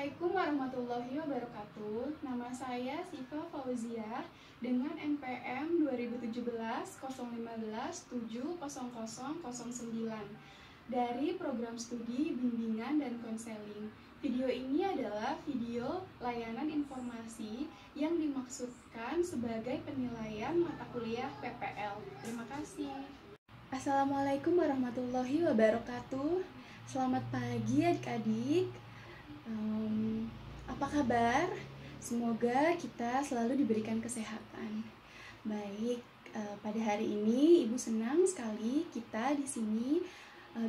Assalamualaikum warahmatullahi wabarakatuh. Nama saya Siva Fauziah dengan NPM 2017-015-70009 dari program studi bimbingan dan konseling. Video ini adalah video layanan informasi yang dimaksudkan sebagai penilaian mata kuliah PPL. Terima kasih. Assalamualaikum warahmatullahi wabarakatuh. Selamat pagi adik-adik. Apa kabar? Semoga kita selalu diberikan kesehatan. Baik, pada hari ini Ibu senang sekali kita di sini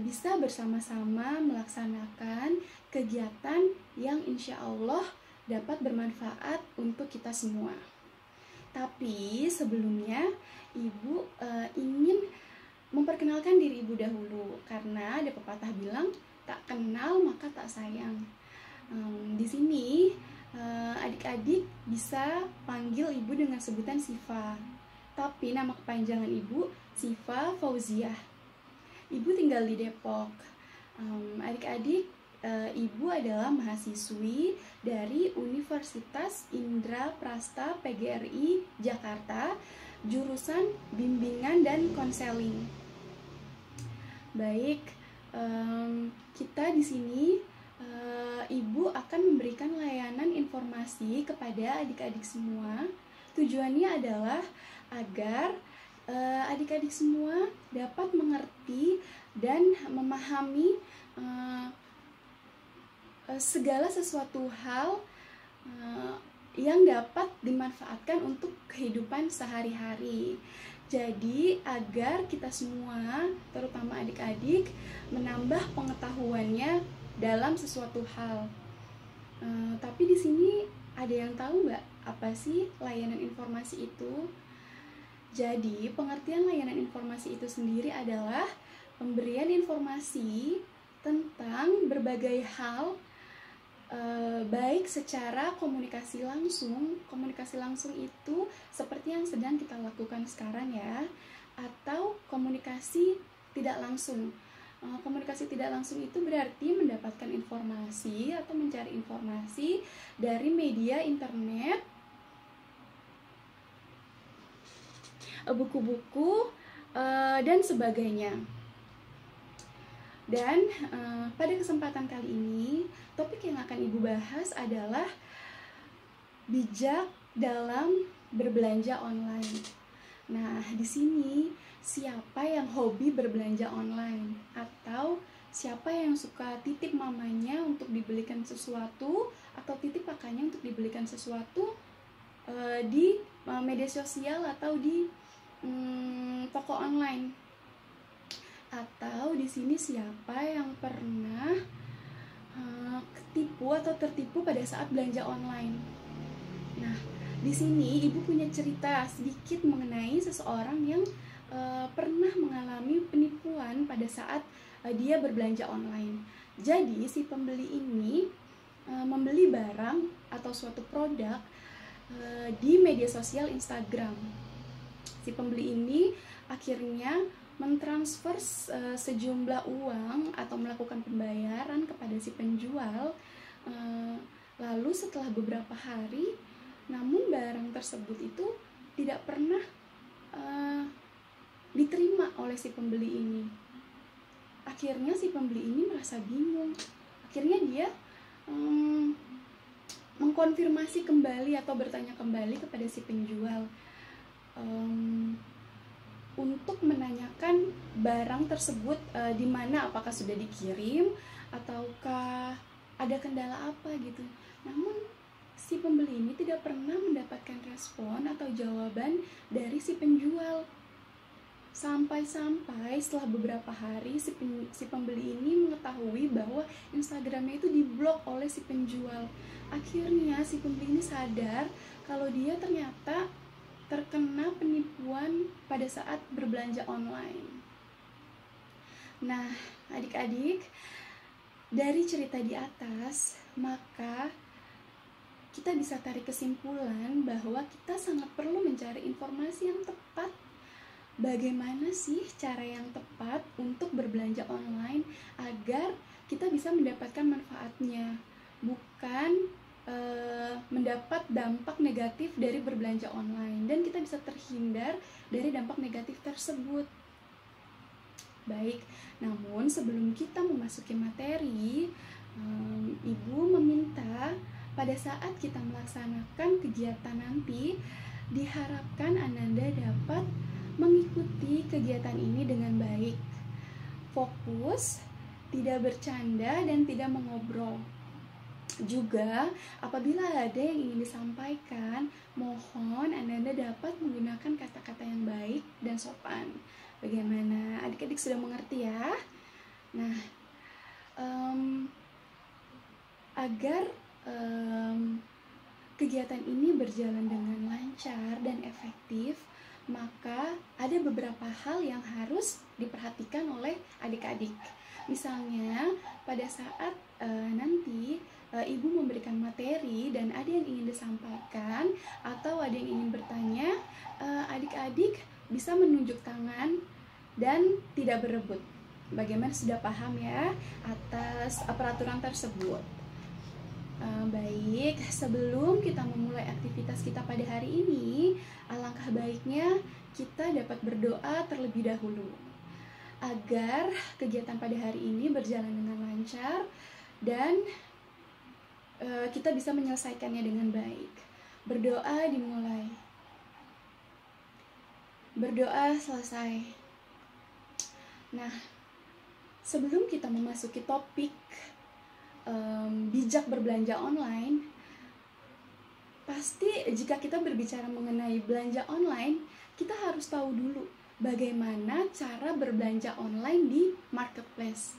bisa bersama-sama melaksanakan kegiatan yang insya Allah dapat bermanfaat untuk kita semua. Tapi sebelumnya Ibu ingin memperkenalkan diri Ibu dahulu, karena ada pepatah bilang tak kenal maka tak sayang. Di sini adik-adik bisa panggil Ibu dengan sebutan Siva, tapi nama kepanjangan Ibu Siva Fauziah. Ibu tinggal di Depok. Adik-adik, Ibu adalah mahasiswi dari Universitas Indra Prasta PGRI Jakarta, jurusan bimbingan dan konseling. Baik, kita di sini Ibu akan memberikan layanan informasi kepada adik-adik semua. Tujuannya adalah agar adik-adik semua dapat mengerti dan memahami segala sesuatu hal yang dapat dimanfaatkan untuk kehidupan sehari-hari. Jadi agar kita semua, terutama adik-adik, menambah pengetahuannya dalam sesuatu hal. Tapi di sini ada yang tahu nggak apa sih layanan informasi itu? Jadi pengertian layanan informasi itu sendiri adalah pemberian informasi tentang berbagai hal, baik secara komunikasi langsung. Komunikasi langsung itu seperti yang sedang kita lakukan sekarang ya, atau komunikasi tidak langsung. Komunikasi tidak langsung itu berarti mendapatkan informasi atau mencari informasi dari media internet, buku-buku, dan sebagainya. Dan pada kesempatan kali ini, topik yang akan Ibu bahas adalah bijak dalam berbelanja online. Nah, di sini siapa yang hobi berbelanja online, atau siapa yang suka titip mamanya untuk dibelikan sesuatu, atau titip kakaknya untuk dibelikan sesuatu di media sosial atau di toko online. Atau di sini siapa yang pernah ketipu atau tertipu pada saat belanja online. Nah, di sini Ibu punya cerita sedikit mengenai seseorang yang pernah mengalami penipuan pada saat dia berbelanja online. Jadi si pembeli ini membeli barang atau suatu produk di media sosial Instagram. Si pembeli ini akhirnya mentransfer sejumlah uang atau melakukan pembayaran kepada si penjual. Lalu setelah beberapa hari, namun barang tersebut itu tidak pernah diterima oleh si pembeli ini. Akhirnya si pembeli ini merasa bingung. Akhirnya dia mengkonfirmasi kembali atau bertanya kembali kepada si penjual untuk menanyakan barang tersebut di mana, apakah sudah dikirim ataukah ada kendala apa gitu. Namun si pembeli ini tidak pernah mendapatkan respon atau jawaban dari si penjual. Sampai-sampai setelah beberapa hari si pembeli ini mengetahui bahwa Instagramnya itu diblok oleh si penjual. Akhirnya si pembeli ini sadar kalau dia ternyata terkena penipuan pada saat berbelanja online. Nah, adik-adik, dari cerita di atas, maka kita bisa tarik kesimpulan bahwa kita sangat perlu mencari informasi yang tepat. Bagaimana sih cara yang tepat untuk berbelanja online agar kita bisa mendapatkan manfaatnya? bukan mendapat dampak negatif dari berbelanja online, dan kita bisa terhindar dari dampak negatif tersebut. Baik, namun sebelum kita memasuki materi, Ibu meminta pada saat kita melaksanakan kegiatan nanti, diharapkan Ananda dapat mengikuti kegiatan ini dengan baik, fokus, tidak bercanda, dan tidak mengobrol. Juga apabila ada yang ingin disampaikan, mohon Ananda dapat menggunakan kata-kata yang baik dan sopan. Bagaimana? Adik-adik sudah mengerti ya? Nah, agar kegiatan ini berjalan dengan lancar dan efektif, maka ada beberapa hal yang harus diperhatikan oleh adik-adik. Misalnya, pada saat nanti Ibu memberikan materi dan ada yang ingin disampaikan atau ada yang ingin bertanya, adik-adik bisa menunjuk tangan dan tidak berebut. Bagaimana, sudah paham ya atas peraturan tersebut? Baik, sebelum kita memulai aktivitas kita pada hari ini, alangkah baiknya kita dapat berdoa terlebih dahulu agar kegiatan pada hari ini berjalan dengan lancar dan kita bisa menyelesaikannya dengan baik. Berdoa dimulai, berdoa selesai. Nah, sebelum kita memasuki topik bijak berbelanja online, pasti jika kita berbicara mengenai belanja online, kita harus tahu dulu bagaimana cara berbelanja online di marketplace.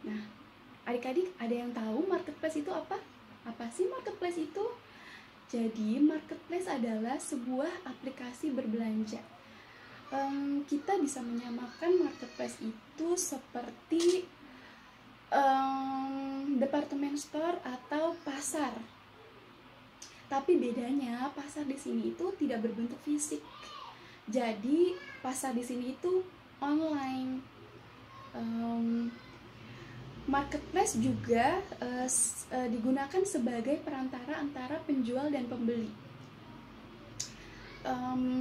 Nah, adik-adik ada yang tahu marketplace itu apa? Apa sih marketplace itu? Jadi marketplace adalah sebuah aplikasi berbelanja. Kita bisa menyamakan marketplace itu seperti department store atau pasar. Tapi bedanya pasar di sini itu tidak berbentuk fisik. Jadi pasar di sini itu online. Marketplace juga digunakan sebagai perantara antara penjual dan pembeli.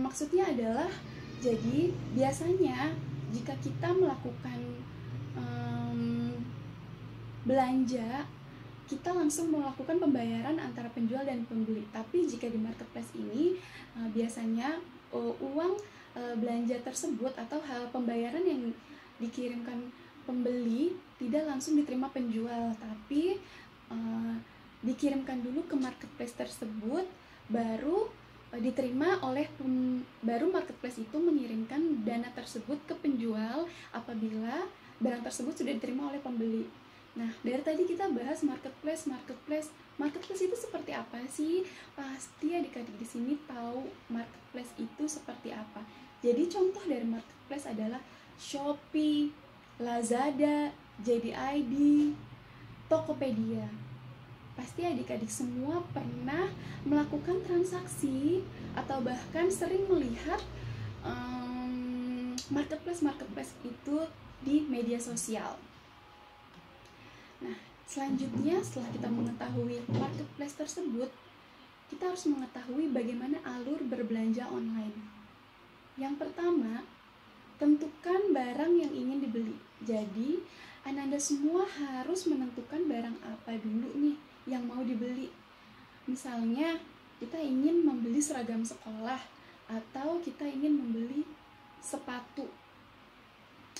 Maksudnya adalah, jadi biasanya jika kita melakukan belanja, kita langsung melakukan pembayaran antara penjual dan pembeli. Tapi jika di marketplace ini biasanya uang belanja tersebut atau hal pembayaran yang dikirimkan pembeli tidak langsung diterima penjual, tapi dikirimkan dulu ke marketplace tersebut, baru diterima oleh baru marketplace itu mengirimkan dana tersebut ke penjual apabila barang tersebut sudah diterima oleh pembeli. Nah, dari tadi kita bahas marketplace itu seperti apa sih? Pasti adik-adik di sini tahu marketplace itu seperti apa. Jadi contoh dari marketplace adalah Shopee, Lazada, JD.ID, Tokopedia. Pasti adik-adik semua pernah melakukan transaksi atau bahkan sering melihat marketplace itu di media sosial. Nah, selanjutnya setelah kita mengetahui marketplace tersebut, kita harus mengetahui bagaimana alur berbelanja online. Yang pertama, tentukan barang yang ingin dibeli. Jadi, Ananda semua harus menentukan barang apa dulu nih yang mau dibeli. Misalnya, kita ingin membeli seragam sekolah, atau kita ingin membeli sepatu,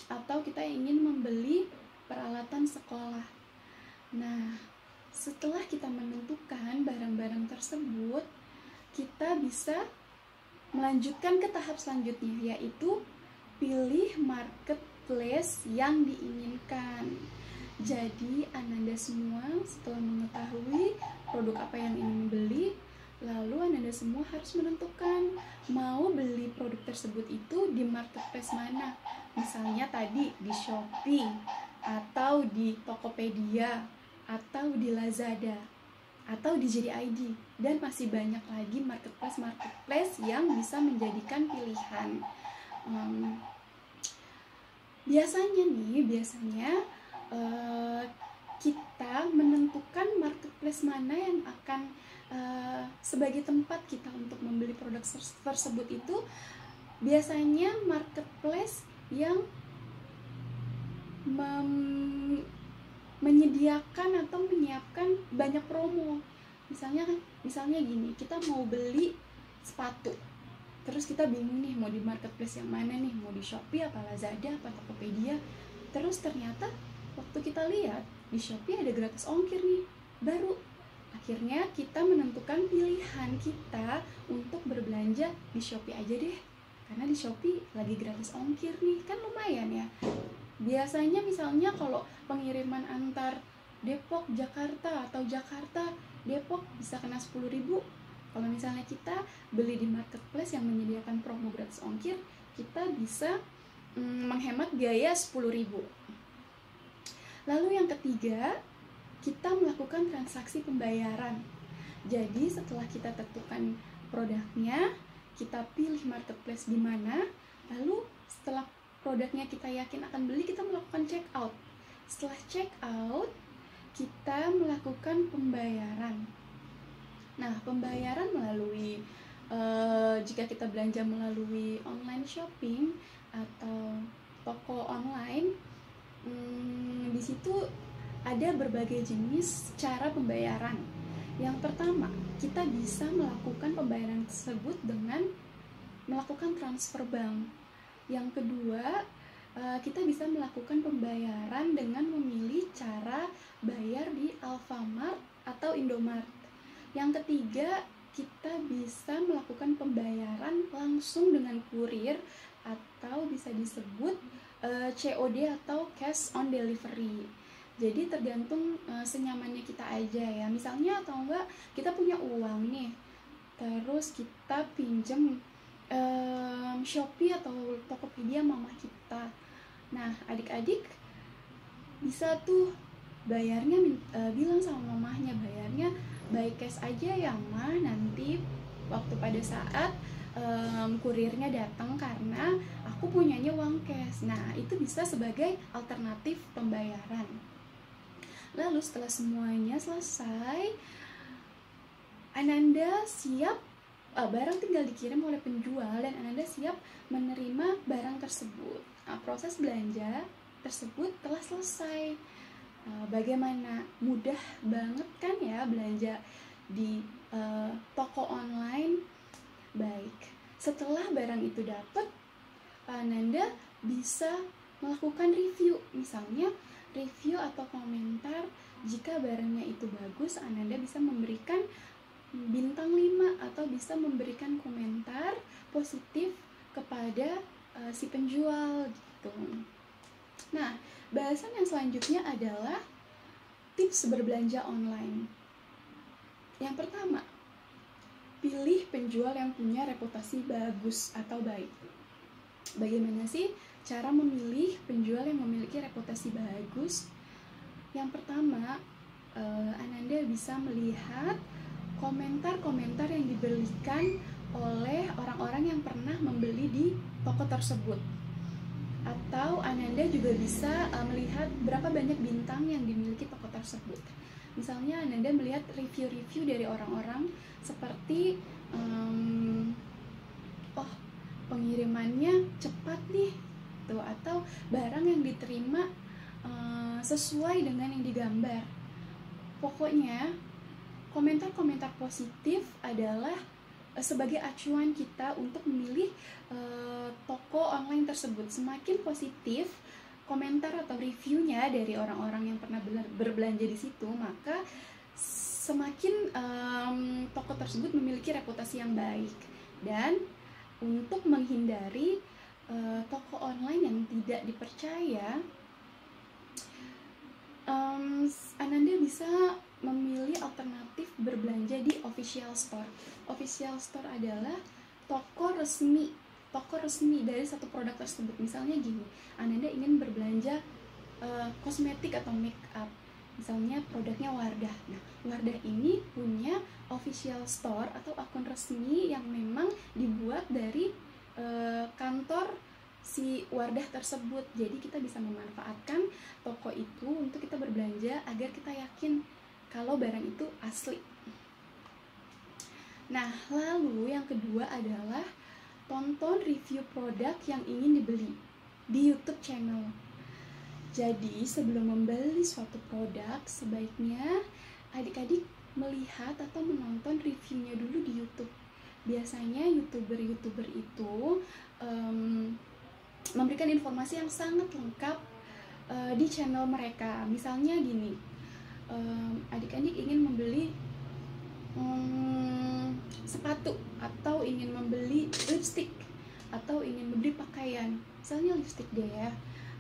atau kita ingin membeli peralatan sekolah. Nah, setelah kita menentukan barang-barang tersebut, kita bisa melanjutkan ke tahap selanjutnya, yaitu pilih marketplace yang diinginkan. Jadi, Ananda semua setelah mengetahui produk apa yang ingin beli, lalu Ananda semua harus menentukan mau beli produk tersebut itu di marketplace mana. Misalnya tadi di Shopee, atau di Tokopedia, atau di Lazada, atau di JD.ID, dan masih banyak lagi marketplace yang bisa menjadikan pilihan. Biasanya kita kita menentukan marketplace mana yang akan sebagai tempat kita untuk membeli produk tersebut itu biasanya marketplace yang menyediakan atau menyiapkan banyak promo. Misalnya gini, kita mau beli sepatu, terus kita bingung nih mau di marketplace yang mana nih, mau di Shopee apa Lazada apa Tokopedia. Terus ternyata waktu kita lihat di Shopee ada gratis ongkir nih, baru akhirnya kita menentukan pilihan kita untuk berbelanja di Shopee aja deh, karena di Shopee lagi gratis ongkir nih, kan lumayan ya. Biasanya misalnya kalau pengiriman antar Depok Jakarta atau Jakarta Depok bisa kena 10.000. Kalau misalnya kita beli di marketplace yang menyediakan promo gratis ongkir, kita bisa menghemat biaya 10.000. Lalu yang ketiga, kita melakukan transaksi pembayaran. Jadi setelah kita tentukan produknya, kita pilih marketplace di mana, lalu setelah produknya kita yakin akan beli, kita melakukan check out. Setelah check out, kita melakukan pembayaran. Nah, pembayaran melalui jika kita belanja melalui online shopping atau toko online, di situ ada berbagai jenis cara pembayaran. Yang pertama, kita bisa melakukan pembayaran tersebut dengan melakukan transfer bank. Yang kedua, kita bisa melakukan pembayaran dengan memilih cara bayar di Alfamart atau Indomart. Yang ketiga, kita bisa melakukan pembayaran langsung dengan kurir atau bisa disebut COD atau cash on delivery. Jadi tergantung senyamannya kita aja ya. Misalnya atau enggak kita punya uang nih, terus kita pinjem Shopee atau Tokopedia mama kita. Nah, adik-adik bisa tuh bayarnya bilang sama mamahnya, bayarnya by cash aja ya mah, nanti waktu pada saat kurirnya datang, karena aku punyanya uang cash. Nah, itu bisa sebagai alternatif pembayaran. Lalu setelah semuanya selesai, Ananda siap, barang tinggal dikirim oleh penjual dan Ananda siap menerima barang tersebut. Nah, proses belanja tersebut telah selesai. Bagaimana? Mudah banget kan ya belanja di toko online. Baik, setelah barang itu dapat, Ananda bisa melakukan review. Misalnya review atau komentar. Jika barangnya itu bagus, Ananda bisa memberikan bintang 5 atau bisa memberikan komentar positif kepada si penjual gitu. Nah, bahasan yang selanjutnya adalah tips berbelanja online. Yang pertama, pilih penjual yang punya reputasi bagus atau baik. Bagaimana sih cara memilih penjual yang memiliki reputasi bagus? Yang pertama, Ananda bisa melihat komentar-komentar yang diberikan oleh orang-orang yang pernah membeli di toko tersebut. Atau Ananda juga bisa melihat berapa banyak bintang yang dimiliki toko tersebut. Misalnya Ananda melihat review-review dari orang-orang seperti pengirimannya cepat nih tuh, atau barang yang diterima sesuai dengan yang digambar. Pokoknya komentar-komentar positif adalah sebagai acuan kita untuk memilih toko online tersebut. Semakin positif komentar atau reviewnya dari orang-orang yang pernah berbelanja di situ, maka semakin toko tersebut memiliki reputasi yang baik. Dan untuk menghindari toko online yang tidak dipercaya, Ananda bisa memilih alternatif berbelanja di official store. Official store adalah toko resmi dari satu produk tersebut. Misalnya gini, Ananda ingin berbelanja kosmetik atau make up, misalnya produknya Wardah. Nah, Wardah ini punya official store atau akun resmi yang memang dibuat dari kantor si Wardah tersebut. Jadi kita bisa memanfaatkan toko itu untuk kita berbelanja agar kita yakin kalau barang itu asli. Nah, lalu yang kedua adalah tonton review produk yang ingin dibeli di YouTube channel. Jadi sebelum membeli suatu produk, sebaiknya adik-adik melihat atau menonton reviewnya dulu di YouTube. Biasanya YouTuber itu memberikan informasi yang sangat lengkap di channel mereka. Misalnya gini, adik-adik ingin membeli sepatu, atau ingin membeli lipstick, atau ingin membeli pakaian, misalnya lipstick deh ya.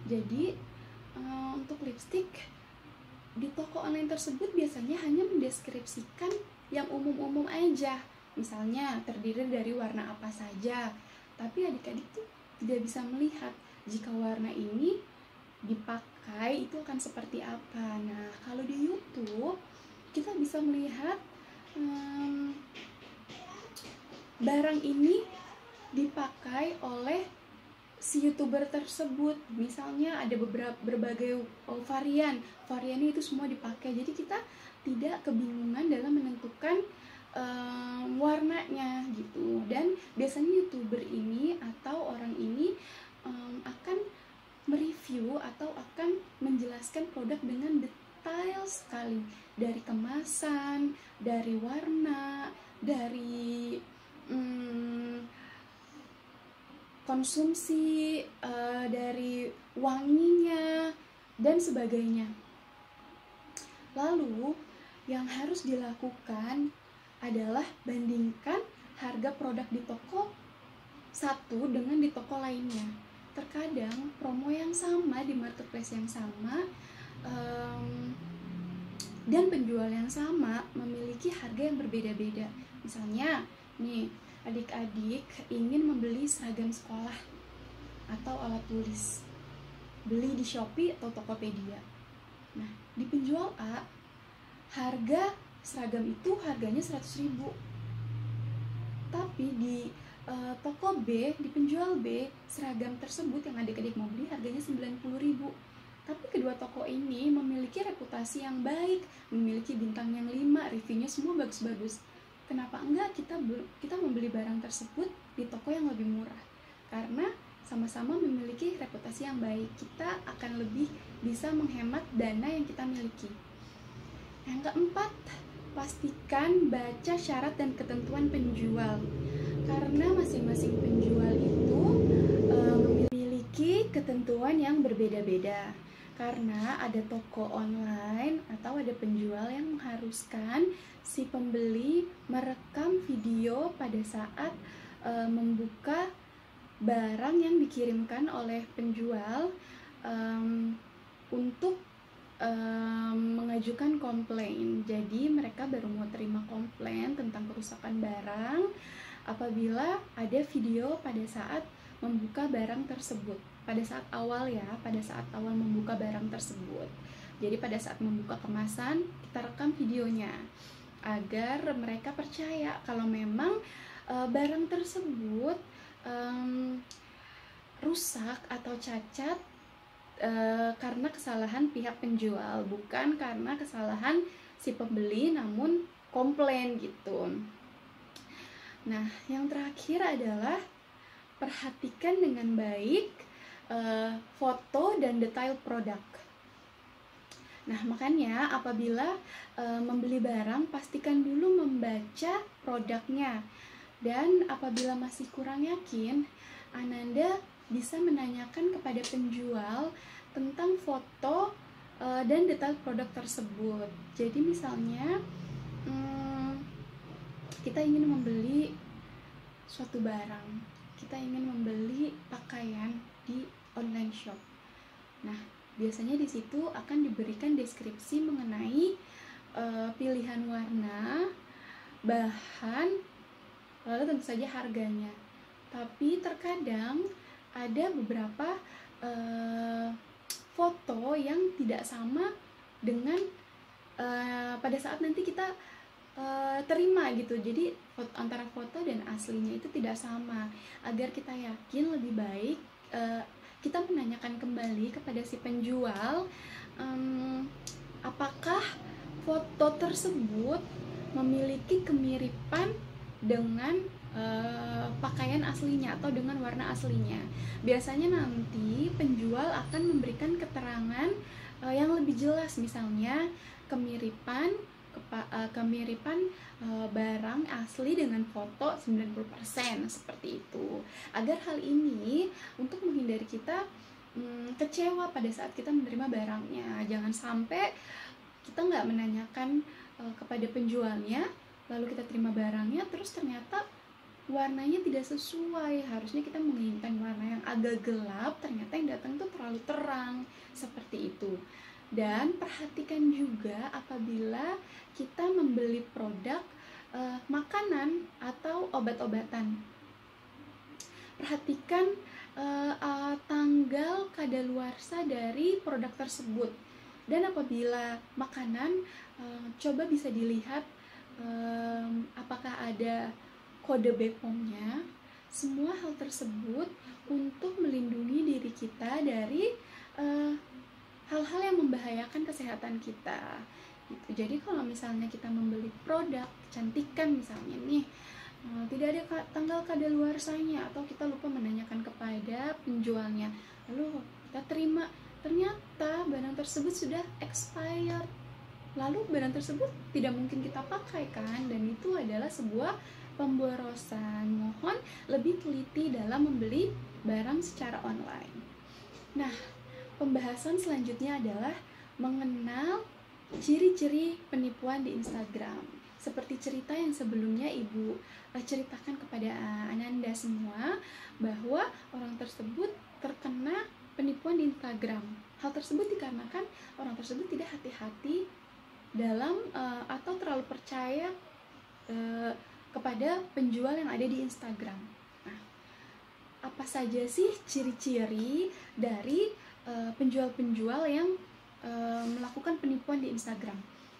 Jadi untuk lipstick di toko online tersebut biasanya hanya mendeskripsikan yang umum-umum aja, misalnya terdiri dari warna apa saja, tapi adik-adik tuh tidak bisa melihat jika warna ini dipakai itu akan seperti apa. Nah, kalau di YouTube kita bisa melihat barang ini dipakai oleh si YouTuber tersebut. Misalnya ada berbagai variannya itu semua dipakai. Jadi kita tidak kebingungan dalam menentukan warnanya gitu. Dan biasanya YouTuber ini atau orang ini akan mereview atau akan menjelaskan produk dengan detail sekali, dari kemasan, dari warna, dari konsumsi, dari wanginya dan sebagainya. Lalu yang harus dilakukan adalah bandingkan harga produk di toko satu dengan di toko lainnya. Terkadang promo yang sama di marketplace yang sama dan penjual yang sama memiliki harga yang berbeda-beda. Misalnya nih, adik-adik ingin membeli seragam sekolah atau alat tulis, beli di Shopee atau Tokopedia. Nah, di penjual A, harga seragam itu harganya 100.000. Tapi di toko B, di penjual B, seragam tersebut yang adik-adik mau beli harganya 90.000. Tapi kedua toko ini memiliki reputasi yang baik, memiliki bintang yang 5, reviewnya semua bagus-bagus. Kenapa enggak kita membeli barang tersebut di toko yang lebih murah? Karena sama-sama memiliki reputasi yang baik, kita akan lebih bisa menghemat dana yang kita miliki. Yang keempat, pastikan baca syarat dan ketentuan penjual. Karena masing-masing penjual itu memiliki ketentuan yang berbeda-beda. Karena ada toko online atau ada penjual yang mengharuskan si pembeli merekam video pada saat membuka barang yang dikirimkan oleh penjual untuk mengajukan komplain. Jadi mereka baru mau terima komplain tentang kerusakan barang apabila ada video pada saat membuka barang tersebut, pada saat awal membuka barang tersebut. Jadi pada saat membuka kemasan kita rekam videonya agar mereka percaya kalau memang barang tersebut rusak atau cacat karena kesalahan pihak penjual, bukan karena kesalahan si pembeli namun komplain gitu. Nah, yang terakhir adalah perhatikan dengan baik foto dan detail produk. Nah, makanya apabila membeli barang, pastikan dulu membaca produknya. Dan apabila masih kurang yakin, Ananda bisa menanyakan kepada penjual tentang foto dan detail produk tersebut. Jadi misalnya kita ingin membeli suatu barang, kita ingin membeli pakaian di online shop. Nah, biasanya di situ akan diberikan deskripsi mengenai pilihan warna, bahan, lalu tentu saja harganya. Tapi terkadang ada beberapa foto yang tidak sama dengan pada saat nanti kita terima gitu. Jadi antara foto dan aslinya itu tidak sama. Agar kita yakin, lebih baik kita menanyakan kembali kepada si penjual, apakah foto tersebut memiliki kemiripan dengan pakaian aslinya atau dengan warna aslinya. Biasanya nanti penjual akan memberikan keterangan yang lebih jelas, misalnya kemiripan barang asli dengan foto 90%, seperti itu. Agar hal ini untuk menghindari kita kecewa pada saat kita menerima barangnya. Jangan sampai kita nggak menanyakan kepada penjualnya, lalu kita terima barangnya terus ternyata warnanya tidak sesuai. Harusnya kita menginginkan warna yang agak gelap, ternyata yang datang itu terlalu terang, seperti itu. Dan perhatikan juga apabila kita membeli produk makanan atau obat-obatan. Perhatikan tanggal kadaluarsa dari produk tersebut. Dan apabila makanan, coba bisa dilihat apakah ada kode BPOM-nya. Semua hal tersebut untuk melindungi diri kita dari hal-hal yang membahayakan kesehatan kita gitu. Jadi kalau misalnya kita membeli produk kecantikan misalnya nih, tidak ada tanggal kadaluarsanya atau kita lupa menanyakan kepada penjualnya, lalu kita terima, ternyata barang tersebut sudah expired, lalu barang tersebut tidak mungkin kita pakai kan, dan itu adalah sebuah pemborosan. Mohon lebih teliti dalam membeli barang secara online. Nah, pembahasan selanjutnya adalah mengenal ciri-ciri penipuan di Instagram. Seperti cerita yang sebelumnya Ibu ceritakan kepada Ananda semua, bahwa orang tersebut terkena penipuan di Instagram. Hal tersebut dikarenakan orang tersebut tidak hati-hati dalam atau terlalu percaya kepada penjual yang ada di Instagram. Nah, apa saja sih ciri-ciri dari penjual-penjual yang melakukan penipuan di Instagram?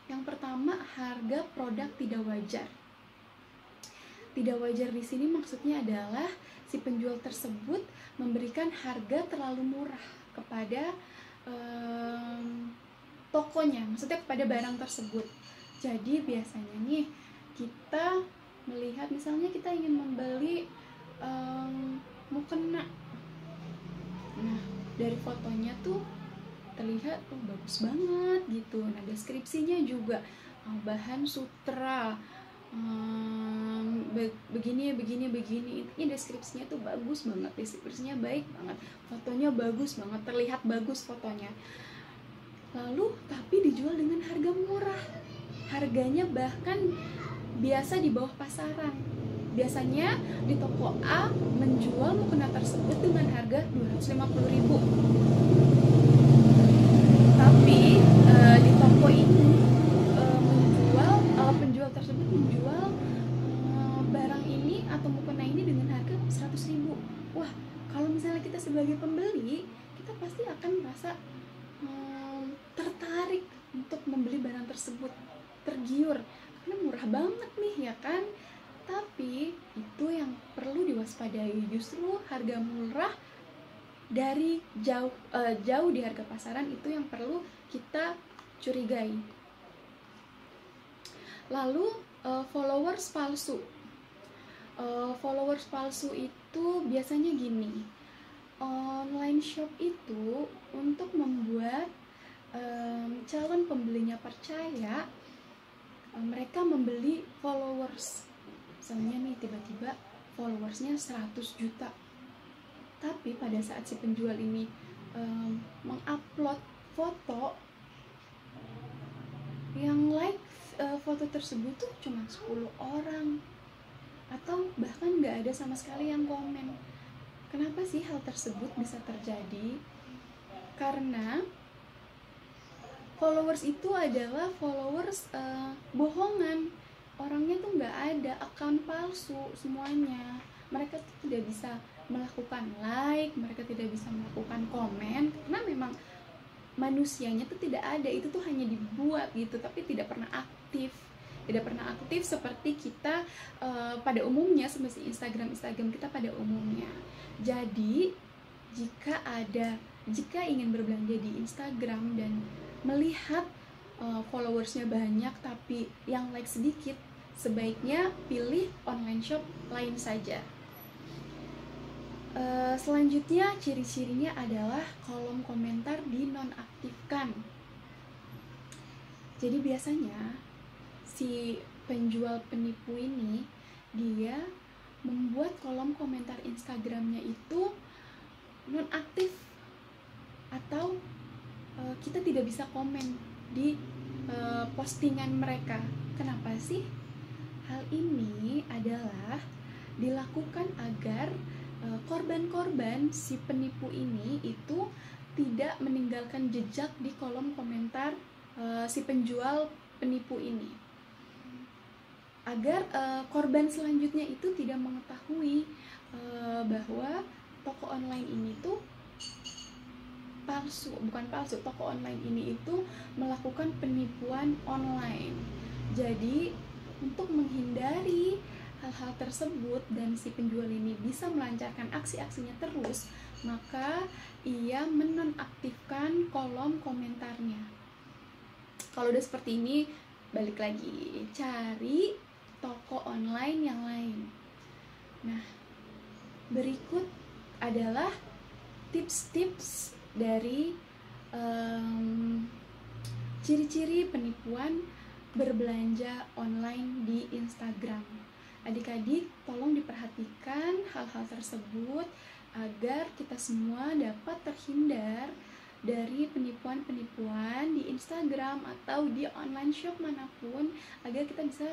Yang pertama, harga produk tidak wajar. Tidak wajar di sini maksudnya adalah si penjual tersebut memberikan harga terlalu murah kepada tokonya, maksudnya kepada barang tersebut. Jadi biasanya nih kita melihat, misalnya kita ingin membeli mukena. Nah, dari fotonya tuh terlihat bagus banget gitu. Nah, deskripsinya juga bahan sutra, begini. Ini deskripsinya tuh bagus banget, deskripsinya baik banget, fotonya bagus banget, terlihat bagus fotonya. Lalu tapi dijual dengan harga murah. Harganya bahkan biasa di bawah pasaran. Biasanya di toko A menjual mukena tersebut dengan harga 250.000. Tapi di toko ini penjual tersebut menjual barang ini atau mukena ini dengan harga 100.000. Wah, kalau misalnya kita sebagai pembeli, kita pasti akan merasa tertarik untuk membeli barang tersebut, tergiur karena murah banget nih, ya kan? Tapi itu yang perlu diwaspadai, justru harga murah dari jauh di harga pasaran itu yang perlu kita curigai. Lalu followers palsu. Followers palsu itu biasanya gini. Online shop itu untuk membuat calon pembelinya percaya, mereka membeli followers. Misalnya nih tiba-tiba followersnya 100 juta. Tapi pada saat si penjual ini mengupload foto, yang like foto tersebut tuh cuma 10 orang, atau bahkan nggak ada sama sekali yang komen. Kenapa sih hal tersebut bisa terjadi? Karena followers itu adalah followers bohongan. Orangnya tuh nggak ada, akun palsu semuanya. Mereka tuh tidak bisa melakukan like, mereka tidak bisa melakukan komen, karena memang manusianya tuh tidak ada, itu tuh hanya dibuat gitu, tapi tidak pernah aktif seperti kita pada umumnya, seperti Instagram kita pada umumnya. Jadi jika ingin berbelanja di Instagram dan melihat followersnya banyak tapi yang like sedikit, sebaiknya pilih online shop lain saja. Selanjutnya ciri-cirinya adalah kolom komentar dinonaktifkan. Jadi biasanya si penjual penipu ini dia membuat kolom komentar Instagramnya itu nonaktif, atau kita tidak bisa komen di postingan mereka. Kenapa sih? Hal ini adalah dilakukan agar korban-korban si penipu ini itu tidak meninggalkan jejak di kolom komentar si penjual penipu ini, agar korban selanjutnya itu tidak mengetahui bahwa toko online ini tuh toko online ini itu melakukan penipuan online. Jadi untuk menghindari hal-hal tersebut dan si penjual ini bisa melancarkan aksi-aksinya terus, maka ia menonaktifkan kolom komentarnya. Kalau udah seperti ini, balik lagi, cari toko online yang lain. Nah, berikut adalah tips-tips dari ciri-ciri penipuan berbelanja online di Instagram. Adik-adik, tolong diperhatikan hal-hal tersebut agar kita semua dapat terhindar dari penipuan-penipuan di Instagram atau di online shop manapun, agar kita bisa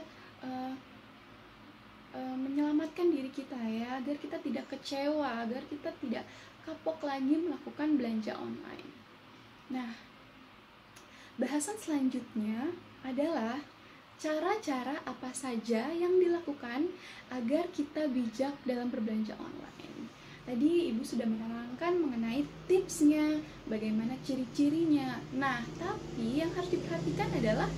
menyelamatkan diri kita ya, agar kita tidak kecewa, agar kita tidak kapok lagi melakukan belanja online. Nah, bahasan selanjutnya adalah cara-cara apa saja yang dilakukan agar kita bijak dalam berbelanja online. Tadi Ibu sudah menerangkan mengenai tipsnya, bagaimana ciri-cirinya. Nah, tapi yang harus diperhatikan adalah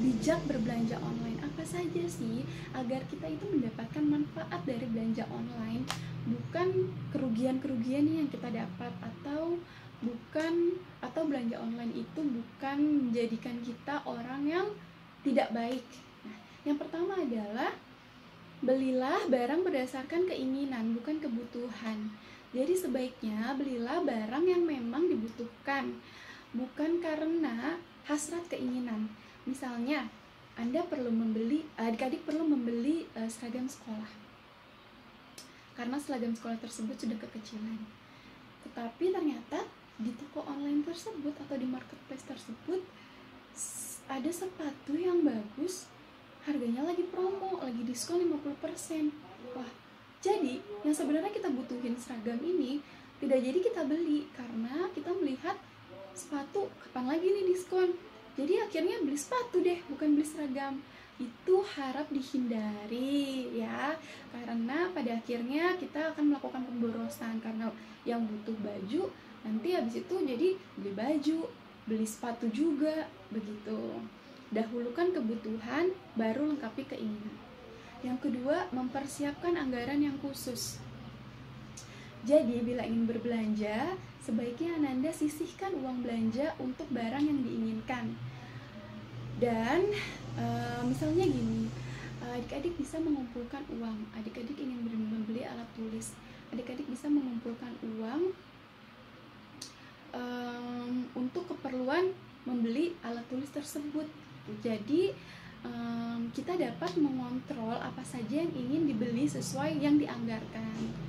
bijak berbelanja online apa saja sih agar kita itu mendapatkan manfaat dari belanja online, bukan kerugian-kerugian yang kita dapat, atau belanja online itu bukan menjadikan kita orang yang tidak baik. Nah, yang pertama adalah belilah barang berdasarkan keinginan, bukan kebutuhan. Jadi sebaiknya belilah barang yang memang dibutuhkan, bukan karena hasrat keinginan. Misalnya, adik-adik perlu membeli seragam sekolah karena seragam sekolah tersebut sudah kekecilan. Tetapi ternyata di toko online tersebut atau di marketplace tersebut ada sepatu yang bagus, harganya lagi promo, lagi diskon 50%. Wah, jadi yang sebenarnya kita butuhin seragam ini tidak jadi kita beli karena kita melihat sepatu kapan lagi nih diskon. Jadi akhirnya beli sepatu deh, bukan beli seragam. Itu harap dihindari ya, karena pada akhirnya kita akan melakukan pemborosan, karena yang butuh baju nanti habis itu jadi beli baju, beli sepatu juga, begitu. Dahulukan kebutuhan, baru lengkapi keinginan. Yang kedua, mempersiapkan anggaran yang khusus. Jadi bila ingin berbelanja, sebaiknya Ananda sisihkan uang belanja untuk barang yang diinginkan. Dan misalnya gini, adik-adik bisa mengumpulkan uang. Adik-adik ingin membeli alat tulis, adik-adik bisa mengumpulkan uang untuk keperluan membeli alat tulis tersebut. Jadi kita dapat mengontrol apa saja yang ingin dibeli sesuai yang dianggarkan.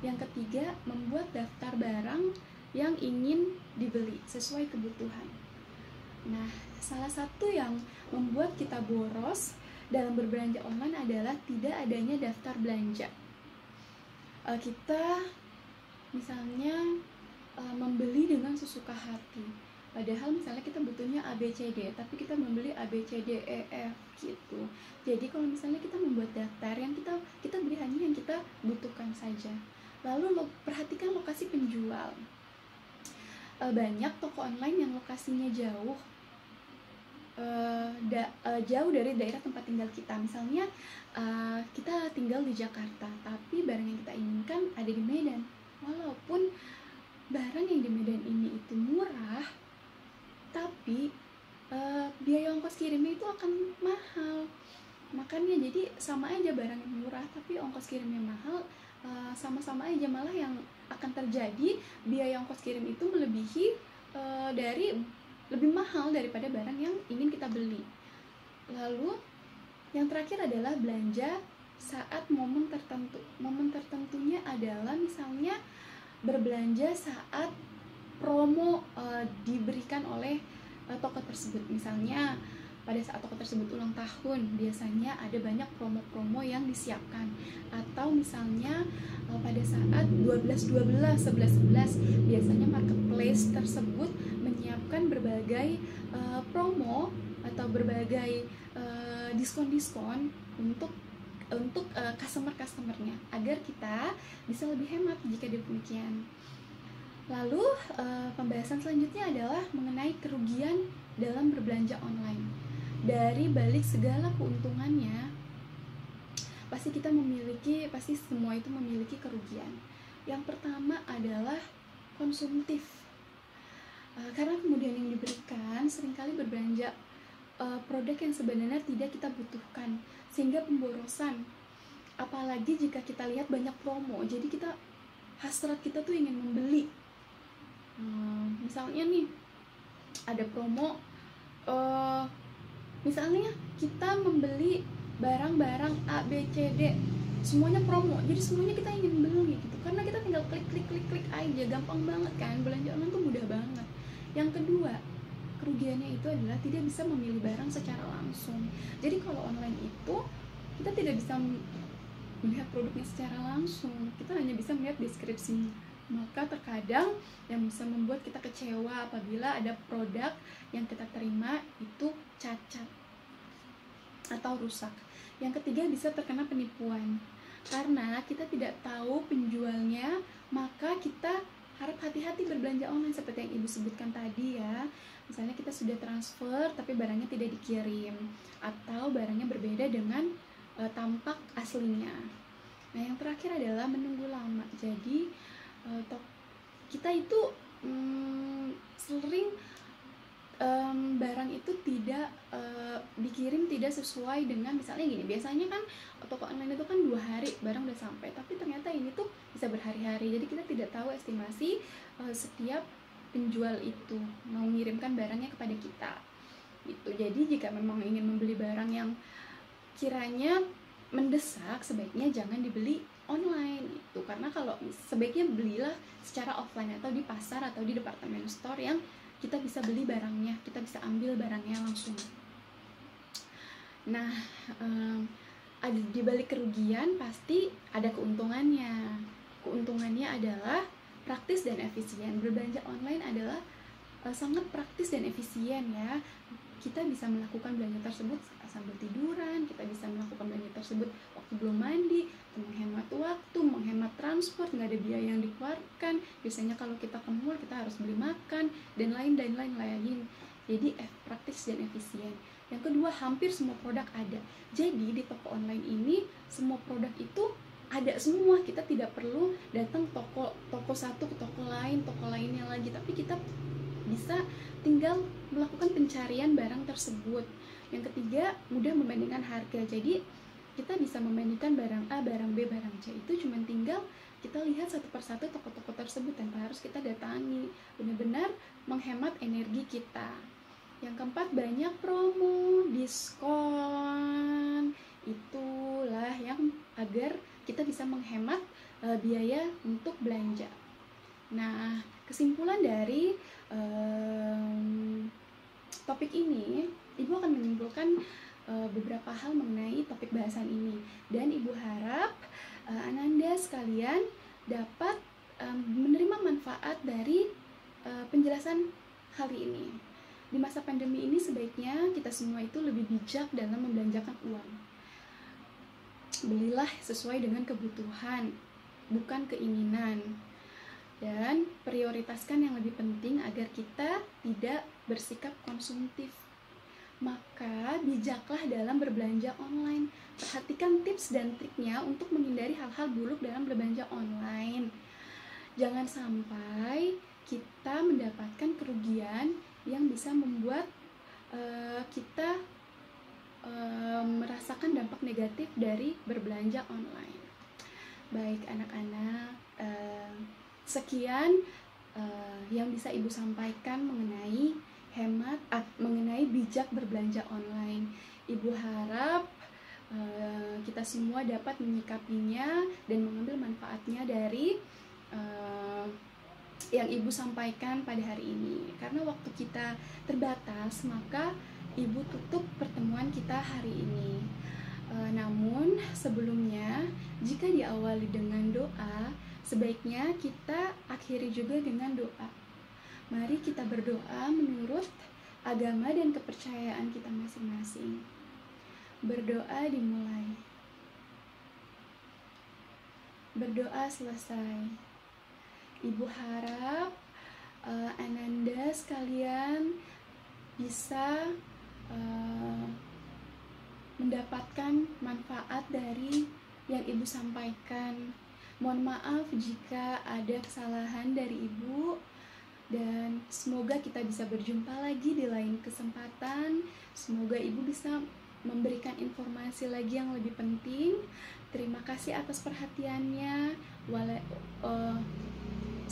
Yang ketiga, membuat daftar barang yang ingin dibeli sesuai kebutuhan. Nah, salah satu yang membuat kita boros dalam berbelanja online adalah tidak adanya daftar belanja. Kita misalnya membeli dengan sesuka hati, padahal misalnya kita butuhnya ABCD, tapi kita membeli ABCDEF gitu. Jadi kalau misalnya kita membuat daftar, yang kita beli hanya yang kita butuhkan saja. Lalu perhatikan lokasi penjual. Banyak toko online yang lokasinya jauh dari daerah tempat tinggal kita. Misalnya kita tinggal di Jakarta, tapi barang yang kita inginkan ada di Medan. Walaupun barang yang di Medan ini itu murah, tapi biaya ongkos kirimnya itu akan mahal. Makanya jadi sama aja barang yang murah tapi ongkos kirimnya mahal, sama-sama aja, malah yang akan terjadi biaya ongkos kirim itu melebihi lebih mahal daripada barang yang ingin kita beli. Lalu yang terakhir adalah belanja saat momen tertentu. Momen tertentunya adalah misalnya berbelanja saat promo diberikan oleh toko tersebut. Misalnya pada saat toko tersebut ulang tahun, biasanya ada banyak promo-promo yang disiapkan. Atau misalnya pada saat 12-12, 11-11, biasanya marketplace tersebut menyiapkan berbagai promo atau berbagai diskon-diskon untuk customer-customernya, agar kita bisa lebih hemat jika demikian. Lalu pembahasan selanjutnya adalah mengenai kerugian dalam berbelanja online. Dari balik segala keuntungannya, pasti semua itu memiliki kerugian. Yang pertama adalah konsumtif. Karena kemudian yang diberikan seringkali berbelanja produk yang sebenarnya tidak kita butuhkan, sehingga pemborosan. Apalagi jika kita lihat banyak promo, jadi hasrat kita tuh ingin membeli. Misalnya nih ada promo, misalnya kita membeli barang-barang A, B, C, D, semuanya promo, jadi semuanya kita ingin beli gitu, karena kita tinggal klik aja, gampang banget kan, belanja online tuh mudah banget. Yang kedua, kerugiannya itu adalah tidak bisa memilih barang secara langsung. Jadi kalau online itu kita tidak bisa melihat produknya secara langsung, kita hanya bisa melihat deskripsinya. Maka terkadang yang bisa membuat kita kecewa apabila ada produk yang kita terima itu cacat atau rusak. Yang ketiga, bisa terkena penipuan. Karena kita tidak tahu penjualnya, maka kita harap hati-hati berbelanja online seperti yang Ibu sebutkan tadi ya. Misalnya kita sudah transfer tapi barangnya tidak dikirim, atau barangnya berbeda dengan tampak aslinya. Nah, yang terakhir adalah menunggu lama. Jadi kita itu sering barang itu tidak dikirim tidak sesuai dengan, misalnya gini, biasanya kan toko online itu kan 2 hari barang udah sampai, tapi ternyata ini tuh bisa berhari-hari. Jadi kita tidak tahu estimasi setiap penjual itu mau mengirimkan barangnya kepada kita gitu. Jadi jika memang ingin membeli barang yang kiranya mendesak, sebaiknya jangan dibeli online itu, karena kalau sebaiknya belilah secara offline atau di pasar atau di departemen store yang kita bisa beli barangnya, kita bisa ambil barangnya langsung. Nah, di balik kerugian pasti ada keuntungannya. Keuntungannya adalah praktis dan efisien. Berbelanja online adalah sangat praktis dan efisien ya. Kita bisa melakukan belanja tersebut sambil tiduran, kita bisa melakukan belanja tersebut waktu belum mandi, menghemat waktu, menghemat transport, nggak ada biaya yang dikeluarkan. Biasanya kalau kita ke mall kita harus beli makan dan lain. Jadi praktis dan efisien. Yang kedua, hampir semua produk ada. Jadi di toko online ini semua produk itu ada semua. Kita tidak perlu datang toko satu ke toko lainnya lagi, tapi kita bisa tinggal melakukan pencarian barang tersebut. Yang ketiga, mudah membandingkan harga. Jadi kita bisa membandingkan barang A, barang B, barang C. Itu cuma tinggal kita lihat satu persatu toko-toko tersebut tanpa harus kita datangi. Benar-benar menghemat energi kita. Yang keempat, banyak promo, diskon. Itulah yang agar kita bisa menghemat biaya untuk belanja. Nah, kesimpulan dari topik ini, Ibu akan menyimpulkan beberapa hal mengenai topik bahasan ini, dan Ibu harap Ananda sekalian dapat menerima manfaat dari penjelasan hari ini. Di masa pandemi ini sebaiknya kita semua itu lebih bijak dalam membelanjakan uang. Belilah sesuai dengan kebutuhan, bukan keinginan. Dan prioritaskan yang lebih penting agar kita tidak bersikap konsumtif. Maka bijaklah dalam berbelanja online. Perhatikan tips dan triknya untuk menghindari hal-hal buruk dalam berbelanja online. Jangan sampai kita mendapatkan kerugian yang bisa membuat kita merasakan dampak negatif dari berbelanja online. Baik anak-anak, sekian yang bisa Ibu sampaikan mengenai mengenai bijak berbelanja online. Ibu harap kita semua dapat menyikapinya dan mengambil manfaatnya dari yang Ibu sampaikan pada hari ini. Karena waktu kita terbatas, maka Ibu tutup pertemuan kita hari ini. Namun sebelumnya, jika diawali dengan doa, sebaiknya kita akhiri juga dengan doa. Mari kita berdoa menurut agama dan kepercayaan kita masing-masing. Berdoa dimulai. Berdoa selesai. Ibu harap Ananda sekalian bisa mendapatkan manfaat dari yang Ibu sampaikan. Mohon maaf jika ada kesalahan dari Ibu, dan semoga kita bisa berjumpa lagi di lain kesempatan. Semoga Ibu bisa memberikan informasi lagi yang lebih penting. Terima kasih atas perhatiannya.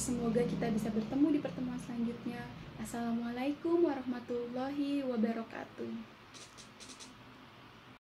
Semoga kita bisa bertemu di pertemuan selanjutnya. Assalamualaikum warahmatullahi wabarakatuh.